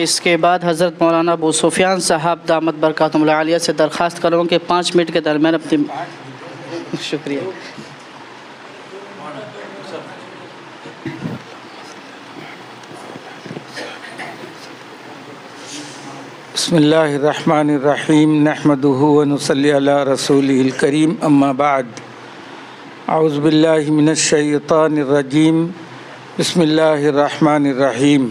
اس کے بعد حضرت مولانا ابو سفیان صاحب دامت برکاتہم العالیہ سے درخواست کروں کہ 5 منٹ کے درمیان اپنی شکریہ. بسم اللہ الرحمن الرحیم نحمدہ ونصلی علی رسولہ الکریم اما بعد اعوذ باللہ من الشیطان الرجیم بسم اللہ الرحمن الرحیم.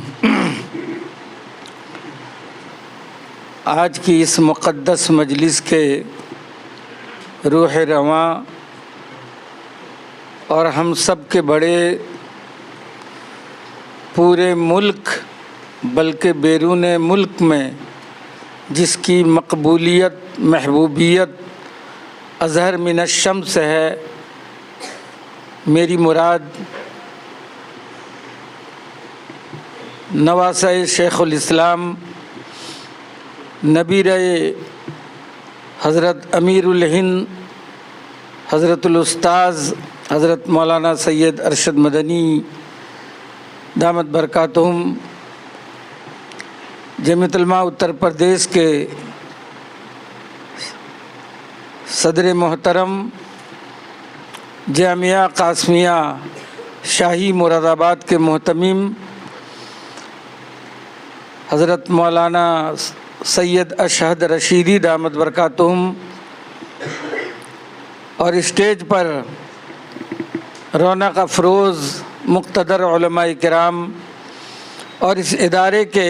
آج کی اس مقدس مجلس کے روح رواں اور ہم سب کے بڑے پورے ملک بلکہ بیرون ملک میں جس کی مقبولیت محبوبیت اظہر من الشمس ہے، میری مراد نواسہ شیخ الاسلام نبی رہے حضرت امیر الہند حضرت الاستاذ حضرت مولانا سید ارشد مدنی دامت برکاتہم جامعۃ علماء اتر پردیش کے صدر محترم جامعہ قاسمیہ شاہی مراد آباد کے محتمم حضرت مولانا سید اشہد رشیدی دامت برکاتہم اور اسٹیج پر رونق افروز مقتدر علماء کرام اور اس ادارے کے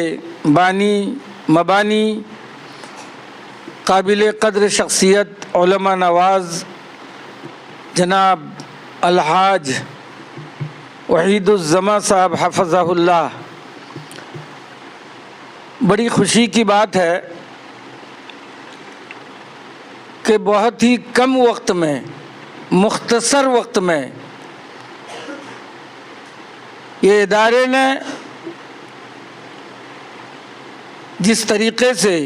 بانی مبانی قابل قدر شخصیت علماء نواز جناب الحاج وحید الزماں صاحب حفظہ اللہ، بڑی خوشی کی بات ہے کہ بہت ہی کم وقت میں مختصر وقت میں یہ ادارے نے جس طریقے سے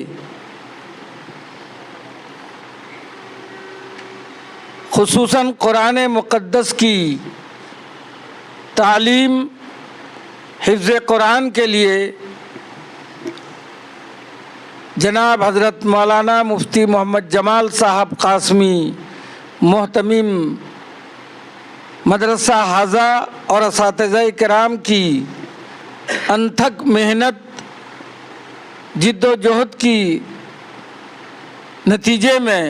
خصوصاً قرآن مقدس کی تعلیم حفظ قرآن کے لیے جناب حضرت مولانا مفتی محمد جمال صاحب قاسمی محتمم مدرسہ حاضہ اور اساتذہ کرام کی انتھک محنت جد و جہد کی نتیجے میں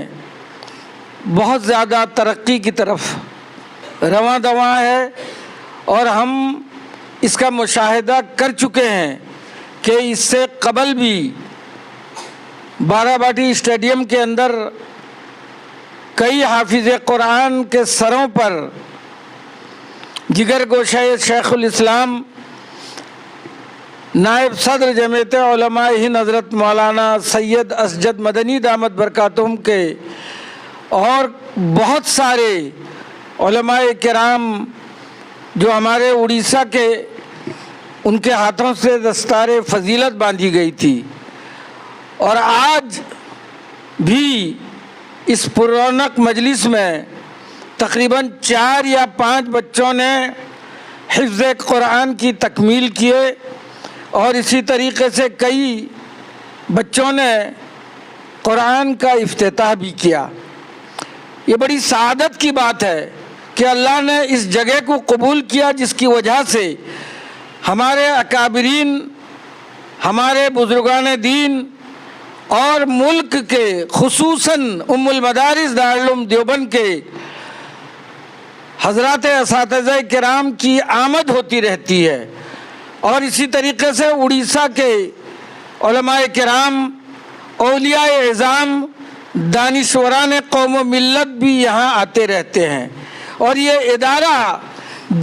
بہت زیادہ ترقی کی طرف رواں دواں ہے، اور ہم اس کا مشاہدہ کر چکے ہیں کہ اس سے قبل بھی بارہ باٹی اسٹیڈیم کے اندر کئی حافظ قرآن کے سروں پر جگر گوشہ شیخ الاسلام نائب صدر جمعیت علماء ہند حضرت مولانا سید اسجد مدنی دامت برکاتہم کے اور بہت سارے علماء کرام جو ہمارے اڑیسہ کے ان کے ہاتھوں سے دستار فضیلت باندھی گئی تھی، اور آج بھی اس پررونق مجلس میں تقریباً 4 یا 5 بچوں نے حفظ قرآن کی تکمیل کیے، اور اسی طریقے سے کئی بچوں نے قرآن کا افتتاح بھی کیا. یہ بڑی سعادت کی بات ہے کہ اللہ نے اس جگہ کو قبول کیا، جس کی وجہ سے ہمارے اکابرین، ہمارے بزرگان دین اور ملک کے خصوصاً ام المدارس دارالعلوم دیوبند کے حضرات اساتذہ کرام کی آمد ہوتی رہتی ہے، اور اسی طریقے سے اڑیسہ کے علماء کرام، اولیاء اعظام، دانشوران قوم و ملت بھی یہاں آتے رہتے ہیں. اور یہ ادارہ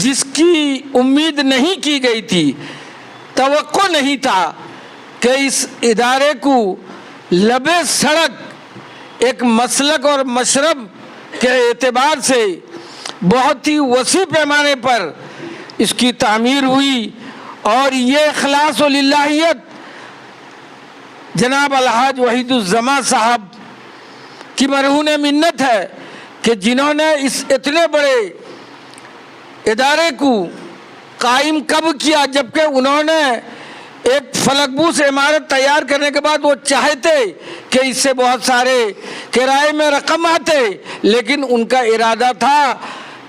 جس کی امید نہیں کی گئی تھی، توقع نہیں تھا کہ اس ادارے کو لبِ سڑک ایک مسلک اور مشرب کے اعتبار سے بہت ہی وسیع پیمانے پر اس کی تعمیر ہوئی. اور یہ اخلاص و للہیت جناب الحاج وحید الزماں صاحب کی مرہون منت ہے کہ جنہوں نے اس اتنے بڑے ادارے کو قائم کب کیا، جبکہ انہوں نے ایک فلکبوس عمارت تیار کرنے کے بعد وہ چاہتے کہ اس سے بہت سارے کرائے میں رقم آتے، لیکن ان کا ارادہ تھا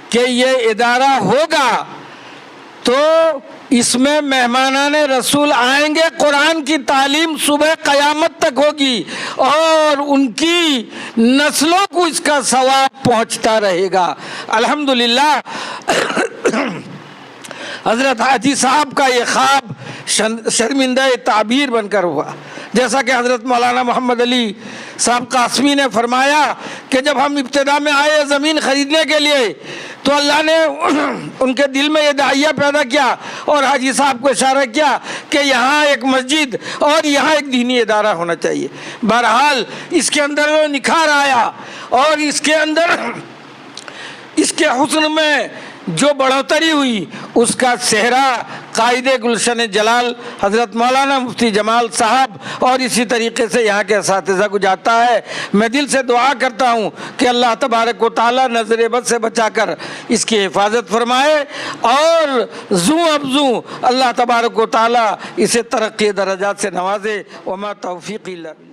کہ یہ ادارہ ہوگا تو اس میں مہمانان رسول آئیں گے، قرآن کی تعلیم صبح قیامت تک ہوگی اور ان کی نسلوں کو اس کا ثواب پہنچتا رہے گا۔ الحمدللہ حضرت حاجی صاحب کا یہ خواب شرمندہ تعبیر بن کر ہوا، جیسا کہ حضرت مولانا محمد علی صاحب قاسمی نے فرمایا کہ جب ہم ابتدا میں آئے زمین خریدنے کے لیے تو اللہ نے ان کے دل میں یہ داعیہ پیدا کیا اور حاجی صاحب کو اشارہ کیا کہ یہاں ایک مسجد اور یہاں ایک دینی ادارہ ہونا چاہیے۔ بہرحال اس کے اندر وہ نکھار آیا اور اس کے اندر اس کے حسن میں جو بڑھوتری ہوئی، اس کا صحرا قائد گلشن جلال حضرت مولانا مفتی جمال صاحب اور اسی طریقے سے یہاں کے اساتذہ کو جاتا ہے۔ میں دل سے دعا کرتا ہوں کہ اللہ تبارک و تعالی نظر بد سے بچا کر اس کی حفاظت فرمائے اور زوں اب زوں اللہ تبارک و تعالی اسے ترقی درجات سے نوازے۔ وما توفیقی الا باللہ۔